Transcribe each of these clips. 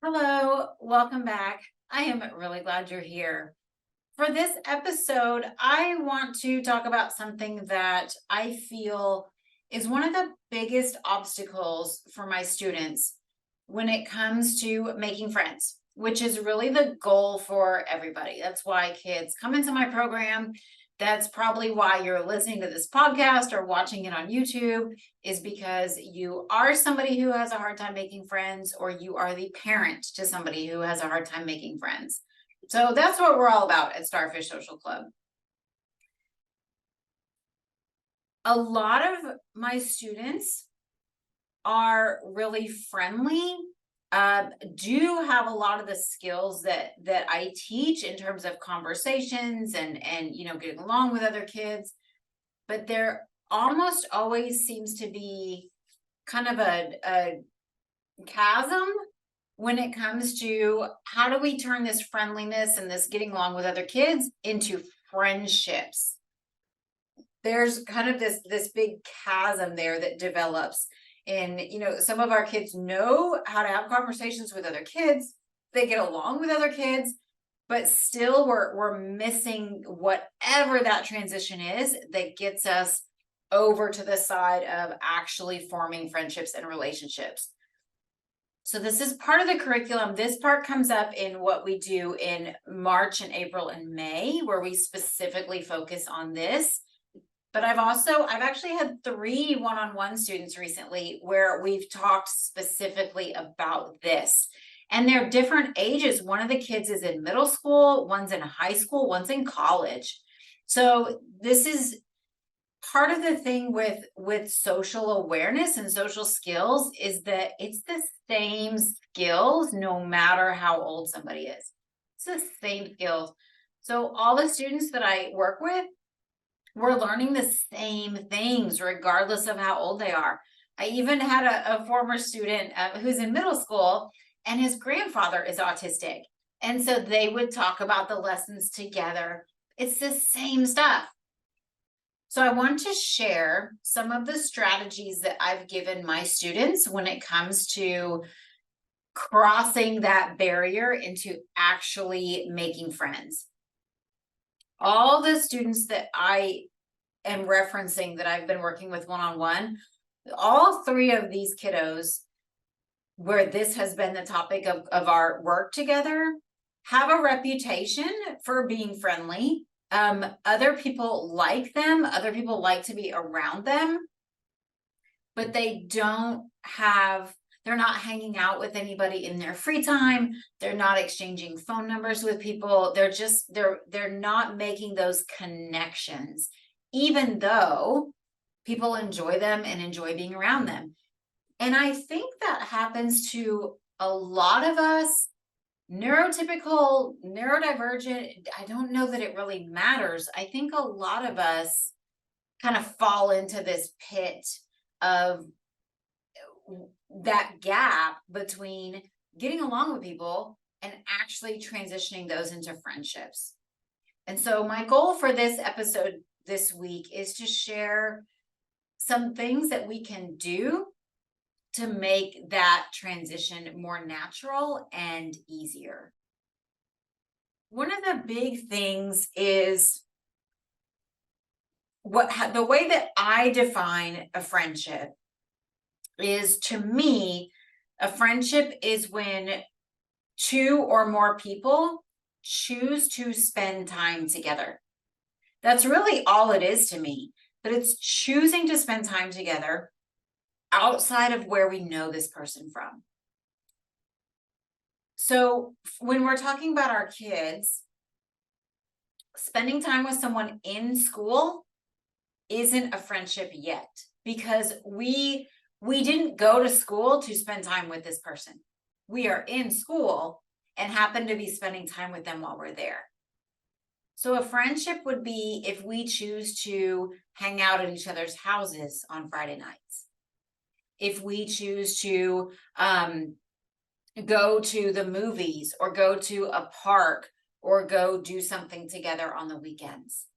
Hello, welcome back. I am really glad you're here. For this episode, I want to talk about something that I feel is one of the biggest obstacles for my students when it comes to making friends, which is really the goal for everybody. That's why kids come into my program. That's probably why you're listening to this podcast or watching it on YouTube, is because you are somebody who has a hard time making friends, or you are the parent to somebody who has a hard time making friends. So that's what we're all about at Starfish Social Club. A lot of my students are really friendly, do have a lot of the skills that I teach in terms of conversations and getting along with other kids, but there almost always seems to be kind of a chasm when it comes to how do we turn this friendliness and this getting along with other kids into friendships. There's kind of this big chasm there that develops. And some of our kids know how to have conversations with other kids. They get along with other kids, but still we're missing whatever that transition is that gets us over to the side of actually forming friendships and relationships. So this is part of the curriculum. This part comes up in what we do in March and April and May, where we specifically focus on this. But I've actually had 3 one-on-one students recently where we've talked specifically about this. And they're different ages. One of the kids is in middle school, one's in high school, one's in college. So this is part of the thing with social awareness and social skills, is that it's the same skills no matter how old somebody is. It's the same skills. So all the students that I work with, we're learning the same things regardless of how old they are. I even had a former student who's in middle school, and his grandfather is autistic. And so they would talk about the lessons together. It's the same stuff. So I want to share some of the strategies that I've given my students when it comes to crossing that barrier into actually making friends. All the students that I am referencing that I've been working with one-on-one, all 3 of these kiddos, where this has been the topic of our work together, have a reputation for being friendly. Other people like them, other people like to be around them, but they're not hanging out with anybody in their free time. They're not exchanging phone numbers with people. They're not making those connections, even though people enjoy them and enjoy being around them. And I think that happens to a lot of us. Neurotypical, neurodivergent, I don't know that it really matters. I think a lot of us kind of fall into this pit of that gap between getting along with people and actually transitioning those into friendships. And so my goal for this episode this week is to share some things that we can do to make that transition more natural and easier. One of the big things is the way that I define a friendship is, to me, a friendship is when 2 or more people choose to spend time together. That's really all it is to me, but it's choosing to spend time together outside of where we know this person from. So when we're talking about our kids, spending time with someone in school isn't a friendship yet, because we didn't go to school to spend time with this person. We are in school and happen to be spending time with them while we're there. So a friendship would be if we choose to hang out at each other's houses on Friday nights. If we choose to go to the movies, or go to a park, or go do something together on the weekends.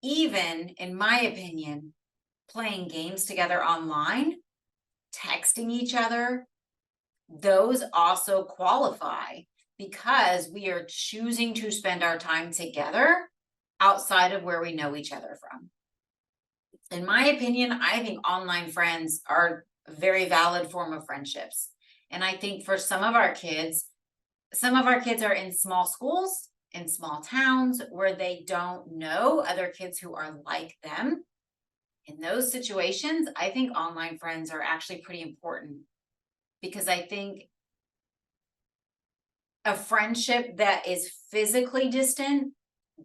Even, in my opinion, playing games together online, texting each other, those also qualify because we are choosing to spend our time together outside of where we know each other from. In my opinion, I think online friends are a very valid form of friendships. And I think for some of our kids are in small schools, in small towns where they don't know other kids who are like them. In those situations, I think online friends are actually pretty important because I think a friendship that is physically distant,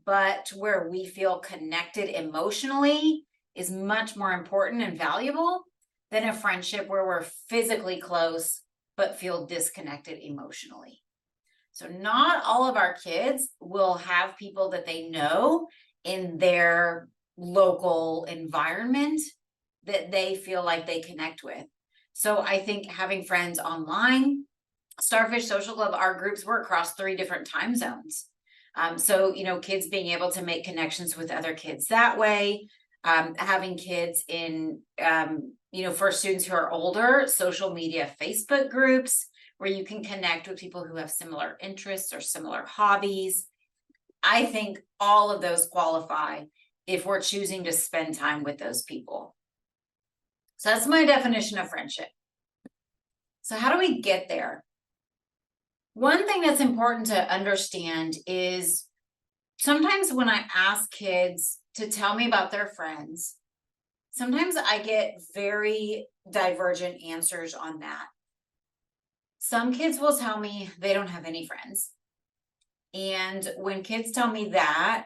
but where we feel connected emotionally is much more important and valuable than a friendship where we're physically close, but feel disconnected emotionally. So not all of our kids will have people that they know in their local environment that they feel like they connect with. So I think having friends online, Starfish Social Club, our groups were across 3 different time zones. So, kids being able to make connections with other kids that way, having kids in, for students who are older, social media, Facebook groups, where you can connect with people who have similar interests or similar hobbies. I think all of those qualify if we're choosing to spend time with those people. So that's my definition of friendship. So how do we get there? One thing that's important to understand is sometimes when I ask kids to tell me about their friends, sometimes I get very divergent answers on that. Some kids will tell me they don't have any friends. And when kids tell me that,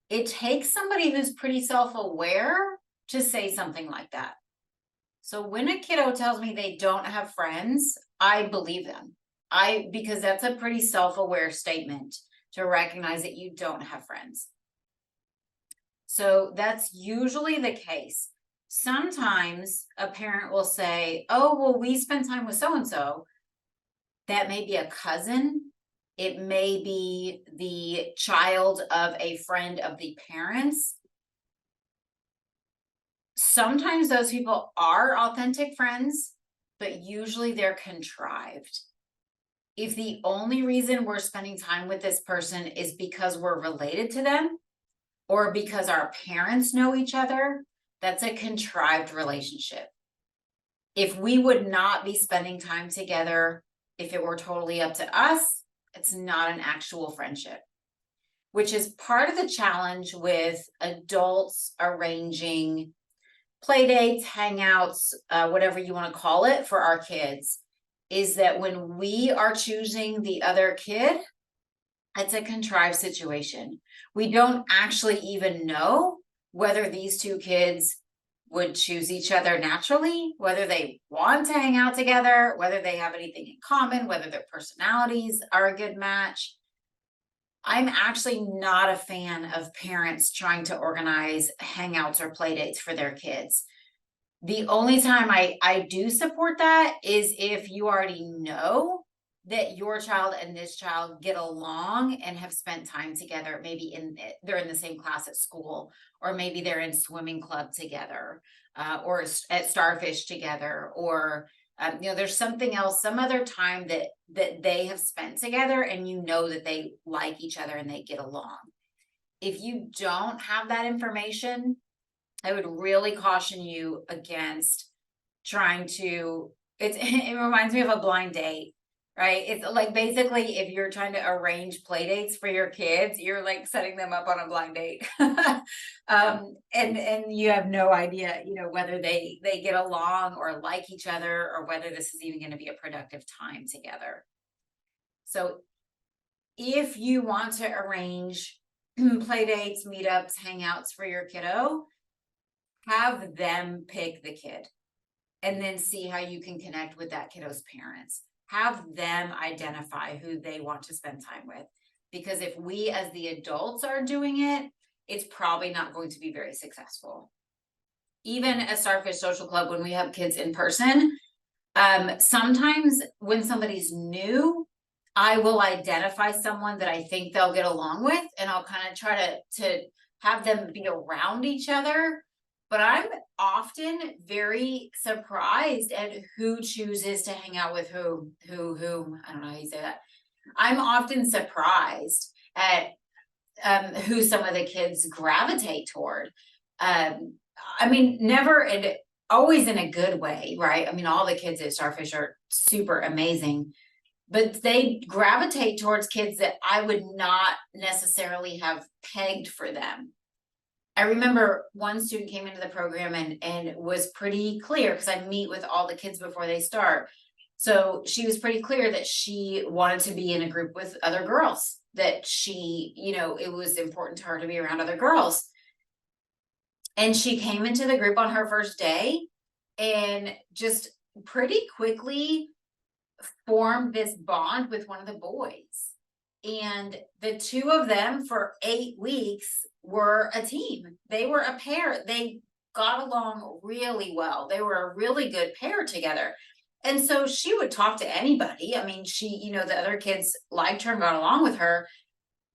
it takes somebody who's pretty self-aware to say something like that. So when a kiddo tells me they don't have friends, I believe them. Because that's a pretty self-aware statement to recognize that you don't have friends. So that's usually the case. Sometimes a parent will say, oh, well, we spend time with so-and-so. That may be a cousin. It may be the child of a friend of the parents. Sometimes those people are authentic friends, but usually they're contrived. If the only reason we're spending time with this person is because we're related to them or because our parents know each other, that's a contrived relationship. If we would not be spending time together, if it were totally up to us, it's not an actual friendship, which is part of the challenge with adults arranging play dates, hangouts, whatever you want to call it for our kids, is that when we are choosing the other kid, it's a contrived situation. We don't actually even know whether these two kids would choose each other naturally, whether they want to hang out together, whether they have anything in common, whether their personalities are a good match. I'm actually not a fan of parents trying to organize hangouts or play dates for their kids. The only time I do support that is if you already know that your child and this child get along and have spent time together. Maybe they're in the same class at school, or maybe they're in swimming club together, or at Starfish together, or there's something else, some other time that they have spent together, and that they like each other and they get along. If you don't have that information, I would really caution you against trying to, it reminds me of a blind date, right? It's like basically if you're trying to arrange play dates for your kids, you're like setting them up on a blind date. And you have no idea, whether they get along or like each other, or whether this is even going to be a productive time together. So if you want to arrange play dates, meetups, hangouts for your kiddo, have them pick the kid and then see how you can connect with that kiddo's parents. Have them identify who they want to spend time with. Because if we as the adults are doing it, it's probably not going to be very successful. Even at Starfish Social Club, when we have kids in person, sometimes when somebody's new, I will identify someone that I think they'll get along with, and I'll kind of try to have them be around each other But I'm often very surprised at who chooses to hang out with who, I don't know how you say that. I'm often surprised at who some of the kids gravitate toward. Um, I mean, never and always in a good way, right? I mean, all the kids at Starfish are super amazing, but they gravitate towards kids that I would not necessarily have pegged for them. I remember one student came into the program and was pretty clear, because I meet with all the kids before they start. So she was pretty clear that she wanted to be in a group with other girls, that she, it was important to her to be around other girls. And she came into the group on her first day and just pretty quickly formed this bond with one of the boys. And the two of them for 8 weeks were a team. They were a pair. They got along really well. They were a really good pair together. And so she would talk to anybody. I mean, she, the other kids liked her and got along with her,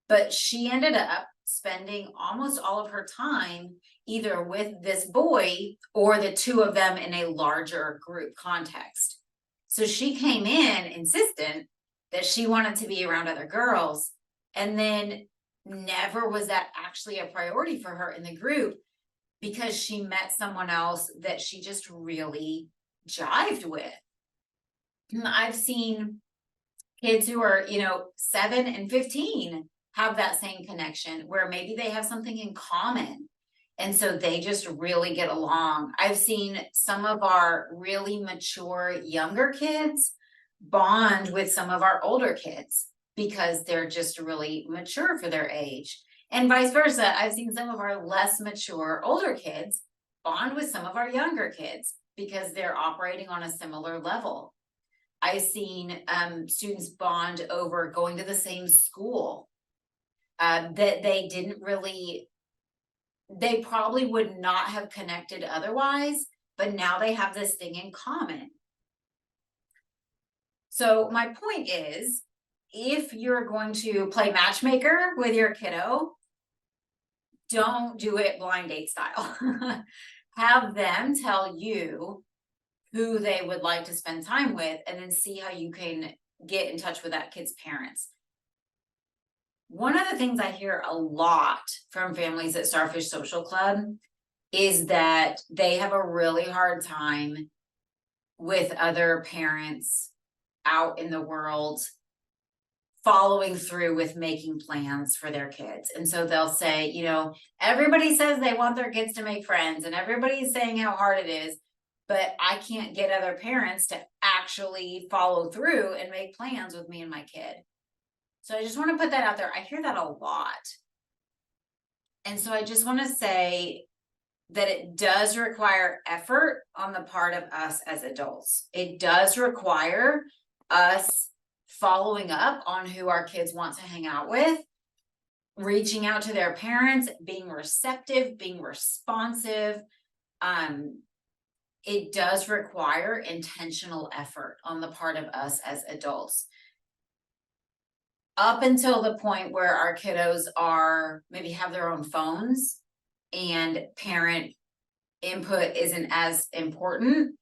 but she ended up spending almost all of her time either with this boy or the two of them in a larger group context. So she came in insistent that she wanted to be around other girls, and then never was that actually a priority for her in the group, because she met someone else that she just really jived with. And I've seen kids who are, 7 and 15 have that same connection, where maybe they have something in common. And so they just really get along. I've seen some of our really mature younger kids bond with some of our older kids because they're just really mature for their age. And vice versa. I've seen some of our less mature older kids bond with some of our younger kids because they're operating on a similar level. I've seen students bond over going to the same school that they probably would not have connected otherwise, but now they have this thing in common. So my point is, if you're going to play matchmaker with your kiddo, don't do it blind date style. Have them tell you who they would like to spend time with, and then see how you can get in touch with that kid's parents. One of the things I hear a lot from families at Starfish Social Club is that they have a really hard time with other parents out in the world following through with making plans for their kids. And so they'll say, everybody says they want their kids to make friends, and everybody's saying how hard it is, but I can't get other parents to actually follow through and make plans with me and my kid. So I just want to put that out there. I hear that a lot. And so I just want to say that it does require effort on the part of us as adults. It does require us following up on who our kids want to hang out with, reaching out to their parents, being receptive, being responsive. It does require intentional effort on the part of us as adults. Up until the point where our kiddos are maybe have their own phones and parent input isn't as important.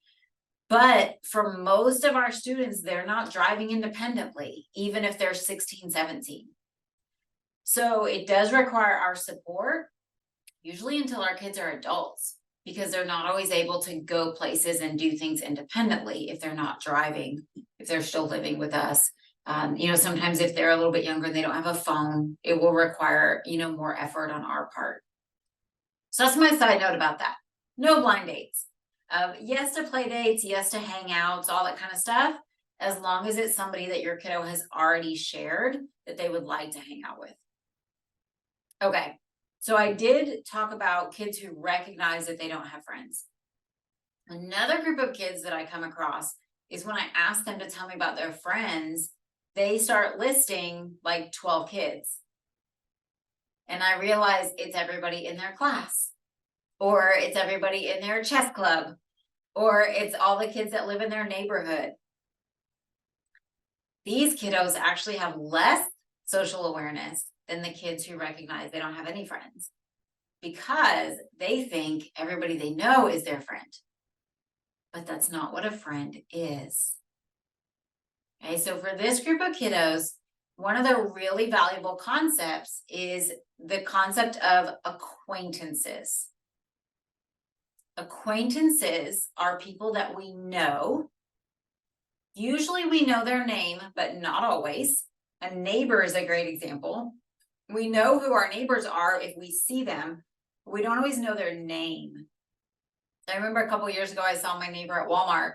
But for most of our students, they're not driving independently, even if they're 16, 17. So it does require our support, usually until our kids are adults, because they're not always able to go places and do things independently if they're not driving, if they're still living with us. Sometimes if they're a little bit younger and they don't have a phone, it will require, more effort on our part. So that's my side note about that. No blind dates. Yes to play dates, yes to hangouts, all that kind of stuff, as long as it's somebody that your kiddo has already shared that they would like to hang out with. Okay, so I did talk about kids who recognize that they don't have friends. Another group of kids that I come across is when I ask them to tell me about their friends, they start listing like 12 kids. And I realize it's everybody in their class, or it's everybody in their chess club, or it's all the kids that live in their neighborhood. These kiddos actually have less social awareness than the kids who recognize they don't have any friends. because they think everybody they know is their friend. But that's not what a friend is. Okay, so for this group of kiddos, one of the really valuable concepts is the concept of acquaintances. Acquaintances are people that we know. Usually we know their name, but not always. A neighbor is a great example. We know who our neighbors are if we see them. We don't always know their name. I remember a couple of years ago, I saw my neighbor at Walmart,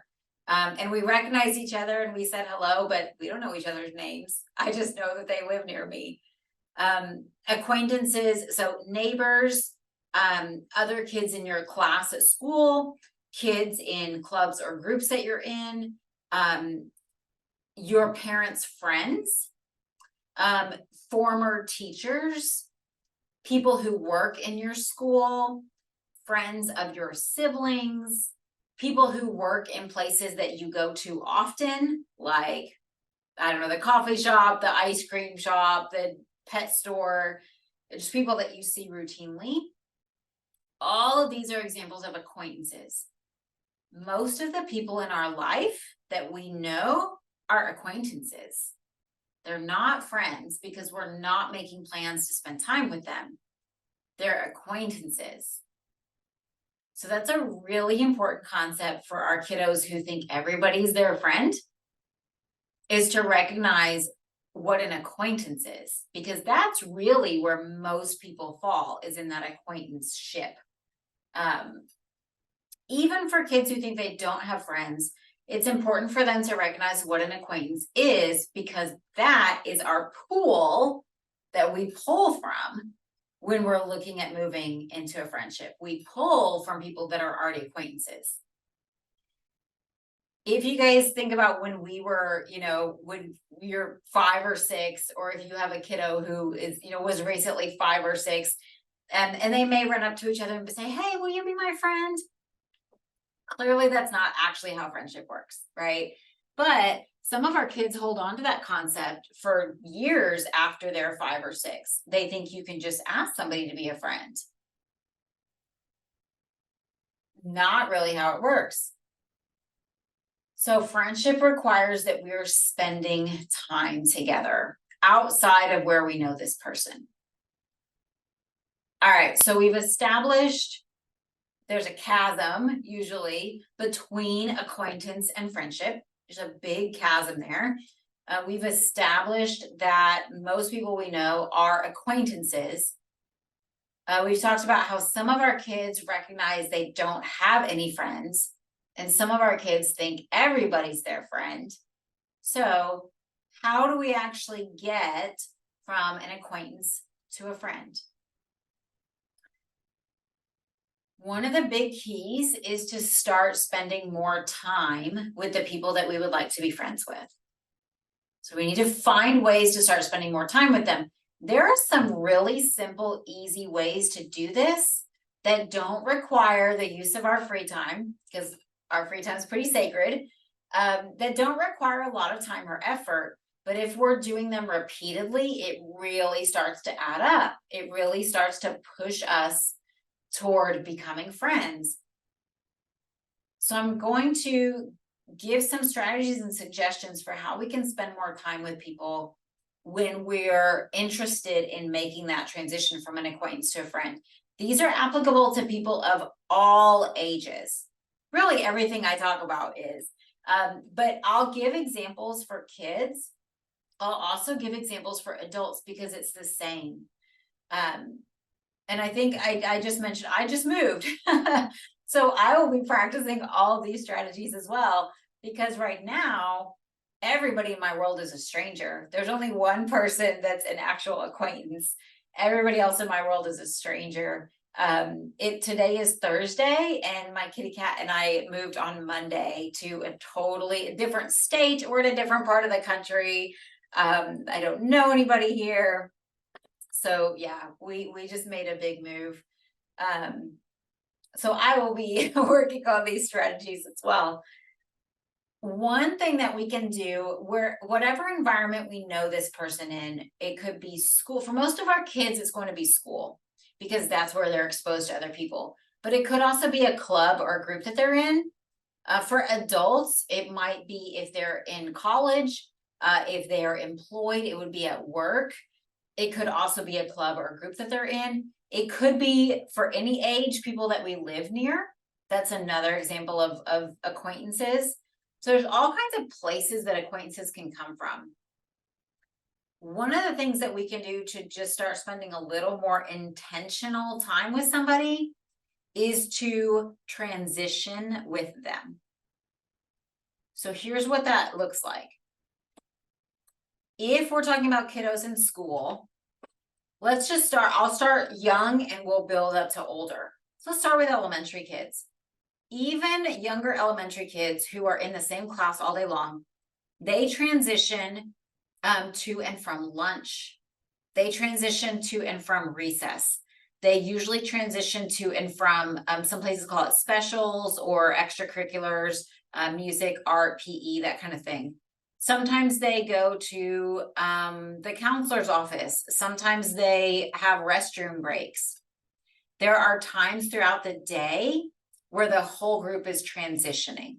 and we recognized each other and we said hello, but we don't know each other's names. I just know that they live near me. Acquaintances, so neighbors, other kids in your class at school, kids in clubs or groups that you're in, your parents' friends, former teachers, people who work in your school, friends of your siblings, people who work in places that you go to often, like, I don't know, the coffee shop, the ice cream shop, the pet store, just people that you see routinely. All of these are examples of acquaintances. Most of the people in our life that we know are acquaintances. They're not friends because we're not making plans to spend time with them. They're acquaintances. So that's a really important concept for our kiddos who think everybody's their friend, is to recognize what an acquaintance is, because that's really where most people fall, is in that acquaintanceship. Even for kids who think they don't have friends, it's important for them to recognize what an acquaintance is, because that is our pool that we pull from when we're looking at moving into a friendship. We pull from people that are already acquaintances. If you guys think about when we were, when you're 5 or 6, or if you have a kiddo who is, was recently 5 or 6, and they may run up to each other and say, hey, will you be my friend? Clearly, that's not actually how friendship works, right? But some of our kids hold on to that concept for years after they're 5 or 6. They think you can just ask somebody to be a friend. Not really how it works. So friendship requires that we're spending time together outside of where we know this person. All right, so we've established there's a chasm usually between acquaintance and friendship. There's a big chasm there. We've established that most people we know are acquaintances. We've talked about how some of our kids recognize they don't have any friends, and some of our kids think everybody's their friend. So how do we actually get from an acquaintance to a friend? One of the big keys is to start spending more time with the people that we would like to be friends with. So we need to find ways to start spending more time with them. There are some really simple, easy ways to do this that don't require the use of our free time, because our free time is pretty sacred, that don't require a lot of time or effort. But if we're doing them repeatedly, it really starts to add up. It really starts to push us toward becoming friends. So I'm going to give some strategies and suggestions for how we can spend more time with people when we're interested in making that transition from an acquaintance to a friend. These are applicable to people of all ages. Really, everything I talk about is. But I'll give examples for kids. I'll also give examples for adults because it's the same. And I think I just mentioned, I just moved. So I will be practicing all of these strategies as well, because right now, everybody in my world is a stranger. There's only one person that's an actual acquaintance. Everybody else in my world is a stranger. Today is Thursday, and my kitty cat and I moved on Monday to a totally different state. We're in a different part of the country. I don't know anybody here. So yeah, we just made a big move. So I will be working on these strategies as well. One thing that we can do, whatever environment we know this person in, it could be school. For most of our kids, it's going to be school. because that's where they're exposed to other people. But it could also be a club or a group that they're in. For adults, it might be if they're in college, if they are employed, it would be at work. It could also be a club or a group that they're in. It could be for any age, people that we live near. That's another example of acquaintances. So there's all kinds of places that acquaintances can come from. One of the things that we can do to just start spending a little more intentional time with somebody is to transition with them. So here's what that looks like. If we're talking about kiddos in school, let's just start. I'll start young and we'll build up to older. So let's start with elementary kids. Even younger elementary kids who are in the same class all day long, they transition to and from lunch. They transition to and from recess. They usually transition to and from, some places call it specials or extracurriculars, music, art, PE, that kind of thing. Sometimes they go to the counselor's office. Sometimes they have restroom breaks. There are times throughout the day where the whole group is transitioning.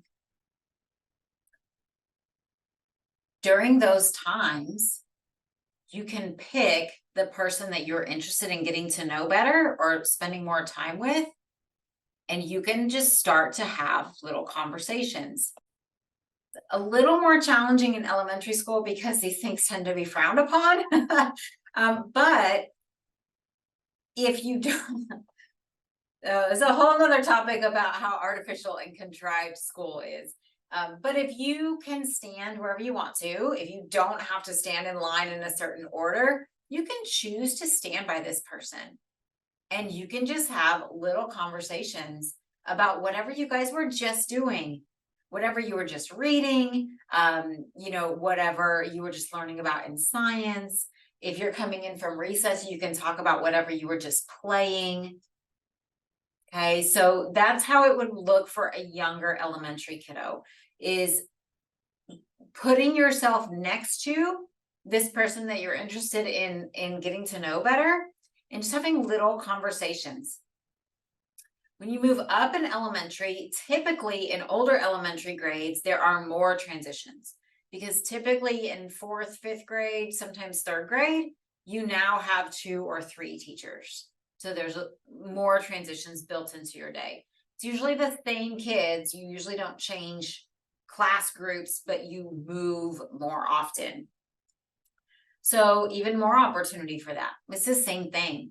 During those times, you can pick the person that you're interested in getting to know better or spending more time with, and you can just start to have little conversations. A little more challenging in elementary school because these things tend to be frowned upon. But if you don't, it's a whole other topic about how artificial and contrived school is. But if you can stand wherever you want to, if you don't have to stand in line in a certain order, you can choose to stand by this person. And you can just have little conversations about whatever you guys were just doing, whatever you were just reading, whatever you were just learning about in science. If you're coming in from recess, you can talk about whatever you were just playing. Okay, so that's how it would look for a younger elementary kiddo, is putting yourself next to this person that you're interested in getting to know better and just having little conversations. When you move up in elementary, typically in older elementary grades, there are more transitions, because typically in 4th, 5th grade, sometimes 3rd grade, you now have 2 or 3 teachers. So there's more transitions built into your day. It's usually the same kids. You usually don't change class groups, but you move more often. So even more opportunity for that. It's the same thing.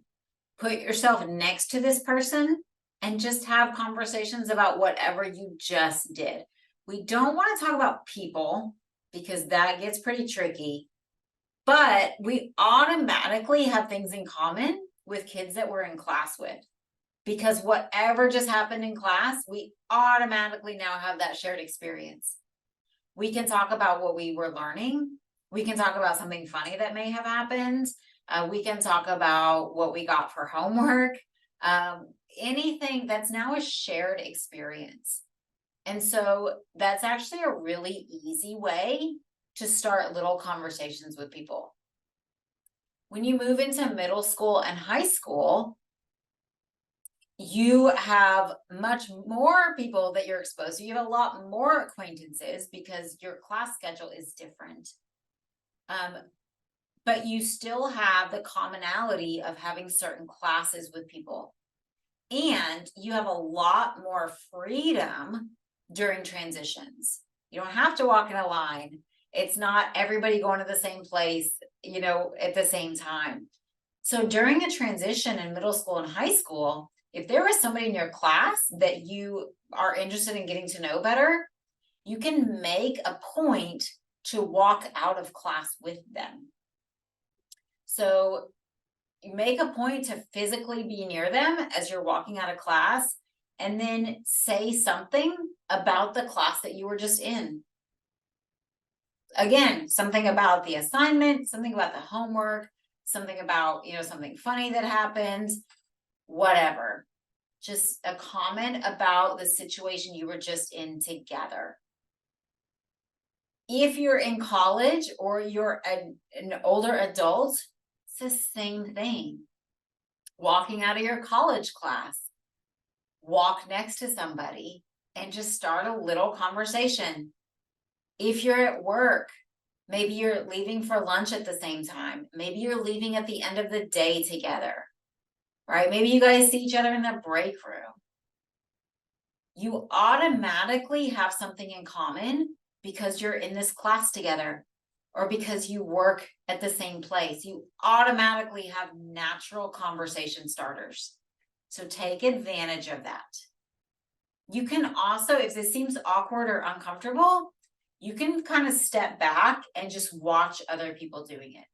Put yourself next to this person and just have conversations about whatever you just did. We don't want to talk about people because that gets pretty tricky, but we automatically have things in common with kids that we're in class with, because whatever just happened in class, we automatically now have that shared experience. We can talk about what we were learning. We can talk about something funny that may have happened. We can talk about what we got for homework. Anything that's now a shared experience. And so that's actually a really easy way to start little conversations with people. When you move into middle school and high school, you have much more people that you're exposed to. You have a lot more acquaintances because your class schedule is different. But you still have the commonality of having certain classes with people. And you have a lot more freedom during transitions. You don't have to walk in a line. It's not everybody going to the same place, at the same time. So during a transition in middle school and high school, if there is somebody in your class that you are interested in getting to know better, you can make a point to walk out of class with them. So you make a point to physically be near them as you're walking out of class, and then say something about the class that you were just in. Again, something about the assignment, something about the homework, something about, something funny that happened, whatever. Just a comment about the situation you were just in together. If you're in college or you're an older adult, it's the same thing. walking out of your college class, walk next to somebody and just start a little conversation. If you're at work, maybe you're leaving for lunch at the same time. Maybe you're leaving at the end of the day together, right? Maybe you guys see each other in the break room. You automatically have something in common because you're in this class together or because you work at the same place. You automatically have natural conversation starters. So take advantage of that. You can also, if this seems awkward or uncomfortable, you can kind of step back and just watch other people doing it.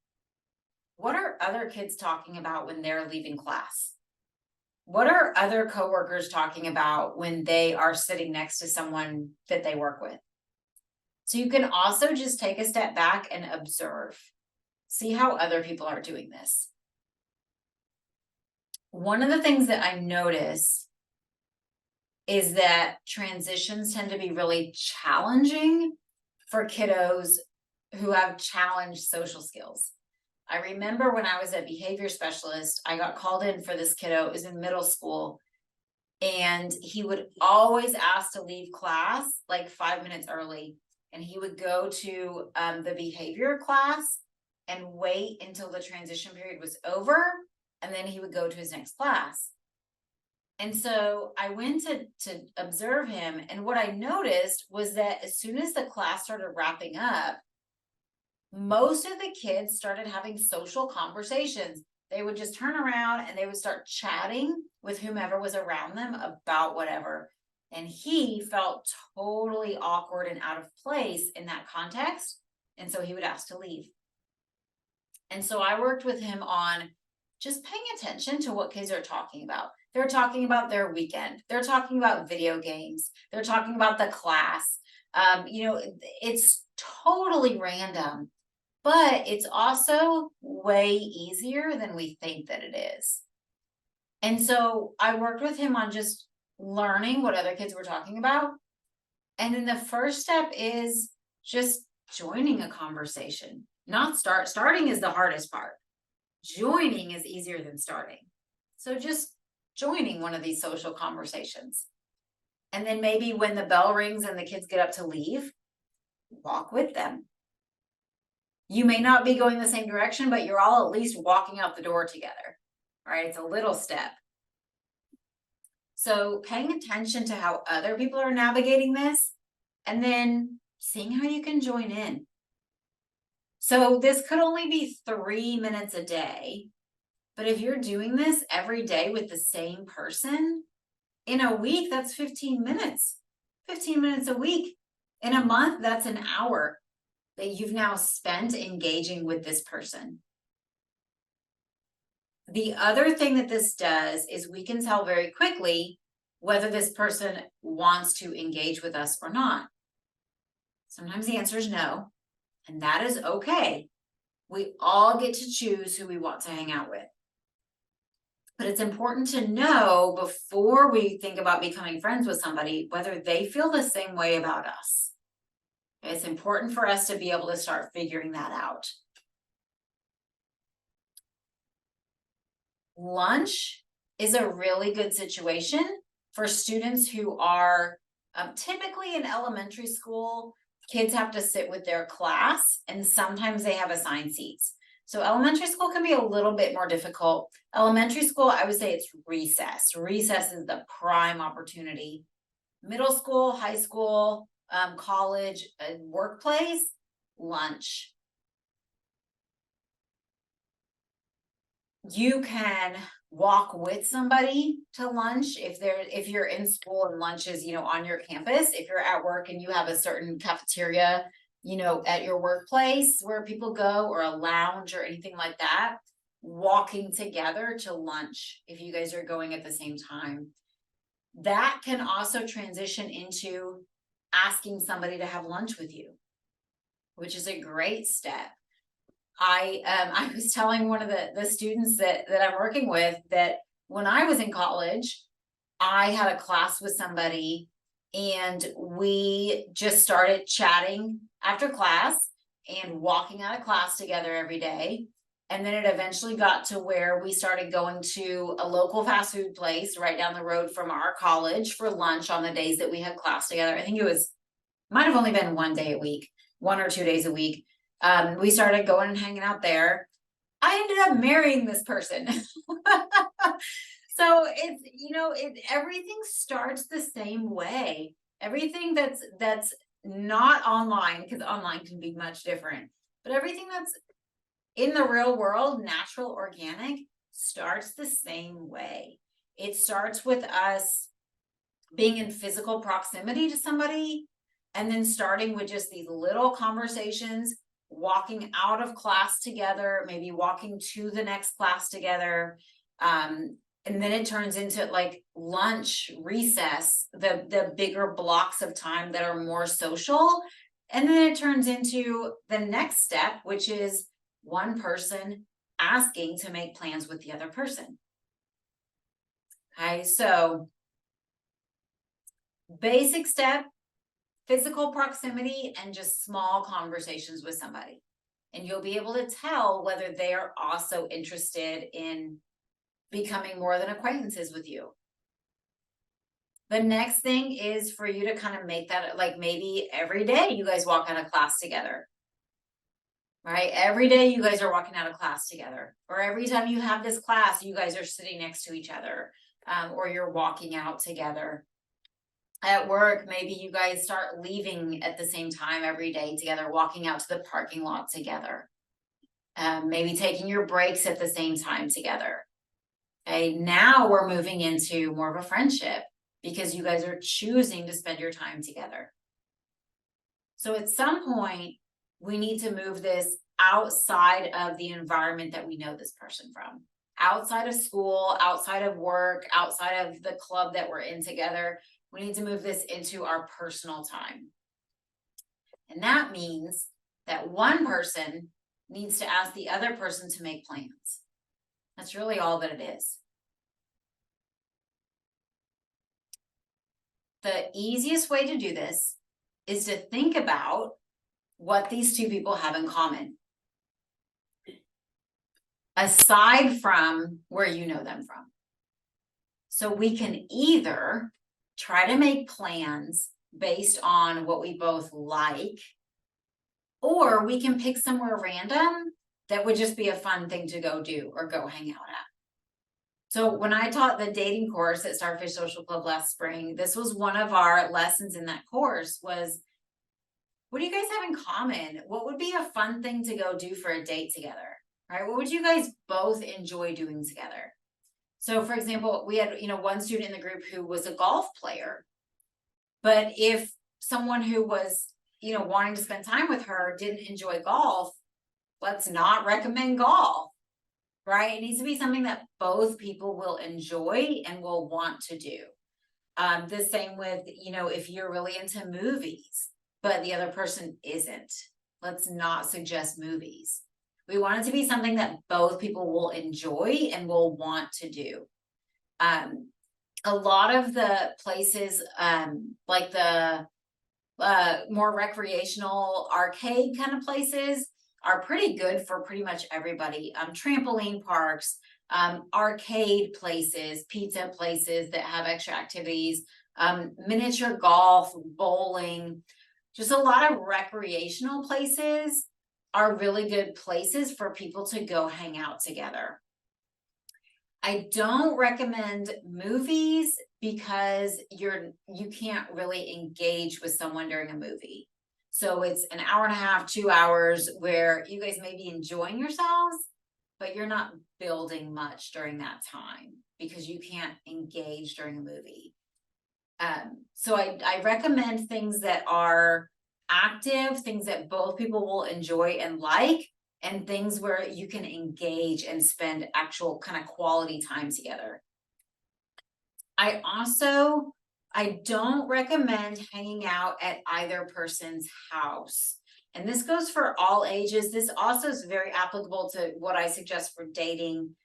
What are other kids talking about when they're leaving class? What are other coworkers talking about when they are sitting next to someone that they work with? So you can also just take a step back and observe. See how other people are doing this. One of the things that I notice is that transitions tend to be really challenging for kiddos who have challenged social skills. I remember when I was a behavior specialist, I got called in for this kiddo. It was in middle school, and he would always ask to leave class like 5 minutes early, and he would go to the behavior class and wait until the transition period was over, and then he would go to his next class. And so I went to observe him, and what I noticed was that as soon as the class started wrapping up, most of the kids started having social conversations. They would just turn around and they would start chatting with whomever was around them about whatever. And he felt totally awkward and out of place in that context. And so he would ask to leave. And so I worked with him on just paying attention to what kids are talking about. They're talking about their weekend. They're talking about video games. They're talking about the class. It's totally random. But it's also way easier than we think that it is. And so I worked with him on just learning what other kids were talking about. And then the first step is just joining a conversation. Not starting is the hardest part. Joining is easier than starting. So just joining one of these social conversations. And then maybe when the bell rings and the kids get up to leave, walk with them. You may not be going the same direction, but you're all at least walking out the door together, right? It's a little step. So paying attention to how other people are navigating this, and then seeing how you can join in. So this could only be 3 minutes a day, but if you're doing this every day with the same person, in a week, that's 15 minutes. 15 minutes a week. In a month, that's an hour that you've now spent engaging with this person. The other thing that this does is we can tell very quickly whether this person wants to engage with us or not. Sometimes the answer is no, and that is okay. We all get to choose who we want to hang out with. But it's important to know before we think about becoming friends with somebody, whether they feel the same way about us. It's important for us to be able to start figuring that out. Lunch is a really good situation for students who are typically in elementary school. Kids have to sit with their class, and sometimes they have assigned seats. So elementary school can be a little bit more difficult. Elementary school, I would say it's recess. Recess is the prime opportunity. Middle school, high school, college, workplace, lunch. You can walk with somebody to lunch if you're in school and lunch is, on your campus. If you're at work and you have a certain cafeteria, at your workplace where people go, or a lounge or anything like that, walking together to lunch if you guys are going at the same time. That can also transition into asking somebody to have lunch with you, which is a great step. I was telling one of the students that I'm working with that when I was in college, I had a class with somebody and we just started chatting after class and walking out of class together every day. And then it eventually got to where we started going to a local fast food place right down the road from our college for lunch on the days that we had class together. I think might have only been 1 day a week, 1 or 2 days a week. We started going and hanging out there. I ended up marrying this person. So everything starts the same way. Everything that's not online, because online can be much different, but everything that's in the real world, natural, organic, starts the same way. It starts with us being in physical proximity to somebody, and then starting with just these little conversations, walking out of class together, maybe walking to the next class together. And then it turns into like lunch, recess, the bigger blocks of time that are more social. And then it turns into the next step, which is one person asking to make plans with the other person. Okay, so basic step, physical proximity, and just small conversations with somebody. And you'll be able to tell whether they are also interested in becoming more than acquaintances with you. The next thing is for you to kind of make that, like, maybe every day you guys walk out of class together, right? Every day you guys are walking out of class together, or every time you have this class, you guys are sitting next to each other, or you're walking out together. At work, maybe you guys start leaving at the same time every day together, walking out to the parking lot together. Maybe taking your breaks at the same time together. Okay, now we're moving into more of a friendship because you guys are choosing to spend your time together. So at some point, we need to move this outside of the environment that we know this person from. Outside of school, outside of work, outside of the club that we're in together. We need to move this into our personal time. And that means that one person needs to ask the other person to make plans. That's really all that it is. The easiest way to do this is to think about what these two people have in common, aside from where you know them from. So we can either try to make plans based on what we both like, or we can pick somewhere random that would just be a fun thing to go do or go hang out at. So when I taught the dating course at Starfish Social Club last spring, this was one of our lessons in that course was, what do you guys have in common? What would be a fun thing to go do for a date together, right? What would you guys both enjoy doing together? So for example, we had, one student in the group who was a golf player, but if someone who was, wanting to spend time with her didn't enjoy golf, let's not recommend golf, right? It needs to be something that both people will enjoy and will want to do. The same with, if you're really into movies, but the other person isn't, let's not suggest movies. We want it to be something that both people will enjoy and will want to do. A lot of the places, like the more recreational arcade kind of places, are pretty good for pretty much everybody. Trampoline parks, arcade places, pizza places that have extra activities, miniature golf, bowling, just a lot of recreational places are really good places for people to go hang out together. I don't recommend movies because you can't really engage with someone during a movie. So it's an hour and a half, 2 hours where you guys may be enjoying yourselves, but you're not building much during that time because you can't engage during a movie. So I recommend things that are active, things that both people will enjoy and like, and things where you can engage and spend actual kind of quality time together. I don't recommend hanging out at either person's house. And this goes for all ages. This also is very applicable to what I suggest for dating.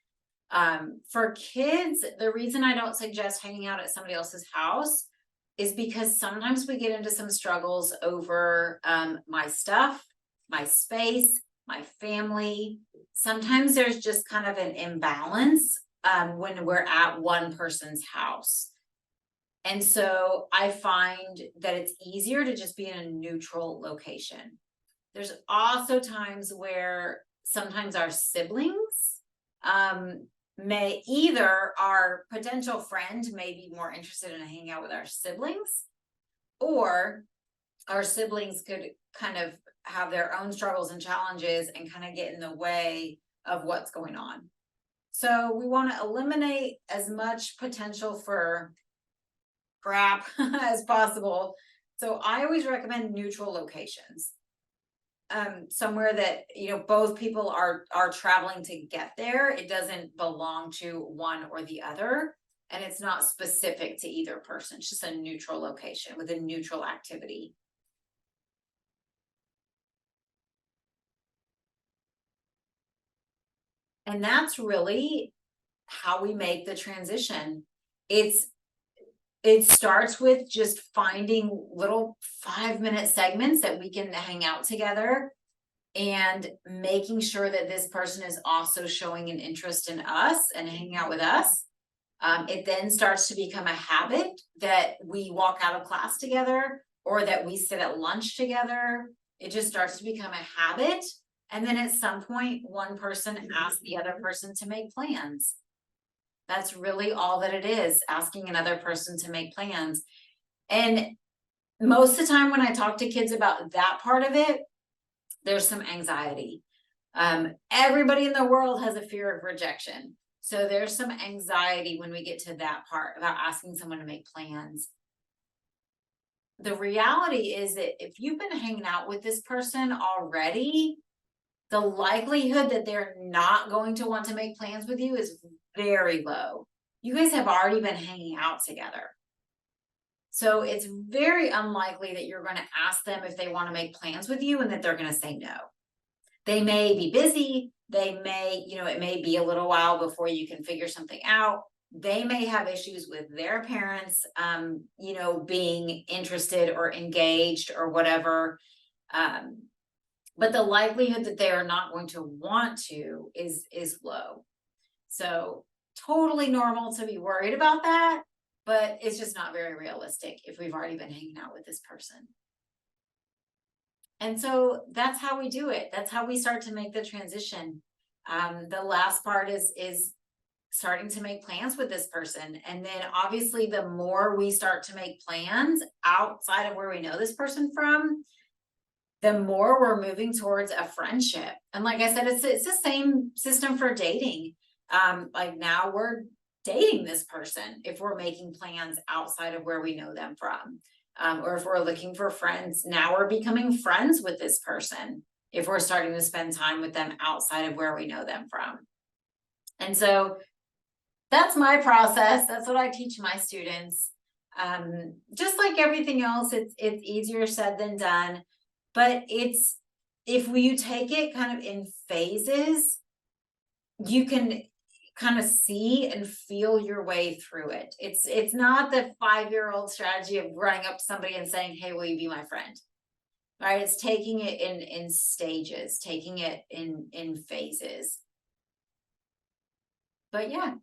For kids, the reason I don't suggest hanging out at somebody else's house is because sometimes we get into some struggles over my stuff, my space, my family. sometimes there's just kind of an imbalance when we're at one person's house. And so I find that it's easier to just be in a neutral location. There's also times where sometimes our siblings may either our potential friend may be more interested in hanging out with our siblings, or our siblings could kind of have their own struggles and challenges and kind of get in the way of what's going on. So we want to eliminate as much potential for crap as possible. So I always recommend neutral locations. Somewhere that, you know, both people are traveling to get there. It doesn't belong to one or the other, and it's not specific to either person. It's just a neutral location with a neutral activity. And that's really how we make the transition. It starts with just finding little 5-minute segments that we can hang out together, and making sure that this person is also showing an interest in us and hanging out with us. It then starts to become a habit that we walk out of class together, or that we sit at lunch together. It just starts to become a habit. And then at some point, one person asks the other person to make plans. That's really all that it is, asking another person to make plans. And most of the time when I talk to kids about that part of it, there's some anxiety. Everybody in the world has a fear of rejection. So there's some anxiety when we get to that part about asking someone to make plans. The reality is that if you've been hanging out with this person already, the likelihood that they're not going to want to make plans with you is very low. You guys have already been hanging out together. So it's very unlikely that you're going to ask them if they want to make plans with you and that they're going to say no. They may be busy. They may, you know, it may be a little while before you can figure something out. They may have issues with their parents, you know, being interested or engaged or whatever. But the likelihood that they are not going to want to is low. So totally normal to be worried about that, but it's just not very realistic if we've already been hanging out with this person. And so that's how we do it. That's how we start to make the transition. The last part is starting to make plans with this person. And then obviously the more we start to make plans outside of where we know this person from, the more we're moving towards a friendship. And like I said, it's the same system for dating. Like now we're dating this person if we're making plans outside of where we know them from. Or if we're looking for friends, now we're becoming friends with this person if we're starting to spend time with them outside of where we know them from. And so that's my process. That's what I teach my students. Just like everything else, it's easier said than done. But if you take it kind of in phases, you can kind of see and feel your way through it. It's not the 5-year-old strategy of running up to somebody and saying, "Hey, will you be my friend?" Right? It's taking it in stages, taking it in phases. But yeah,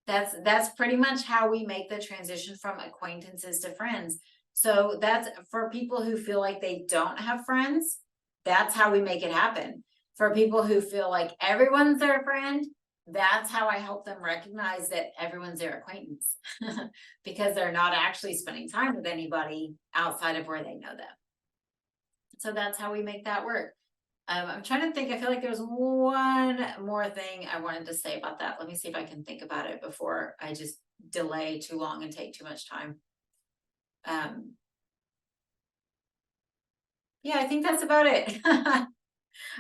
that's pretty much how we make the transition from acquaintances to friends. So that's for people who feel like they don't have friends, that's how we make it happen. For people who feel like everyone's their friend, that's how I help them recognize that everyone's their acquaintance because they're not actually spending time with anybody outside of where they know them. So that's how we make that work. I'm trying to think, I feel like there was one more thing I wanted to say about that. Let me see if I can think about it before I just delay too long and take too much time. Yeah, I think that's about it.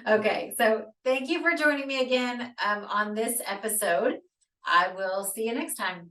Okay, so thank you for joining me again on this episode. I will see you next time.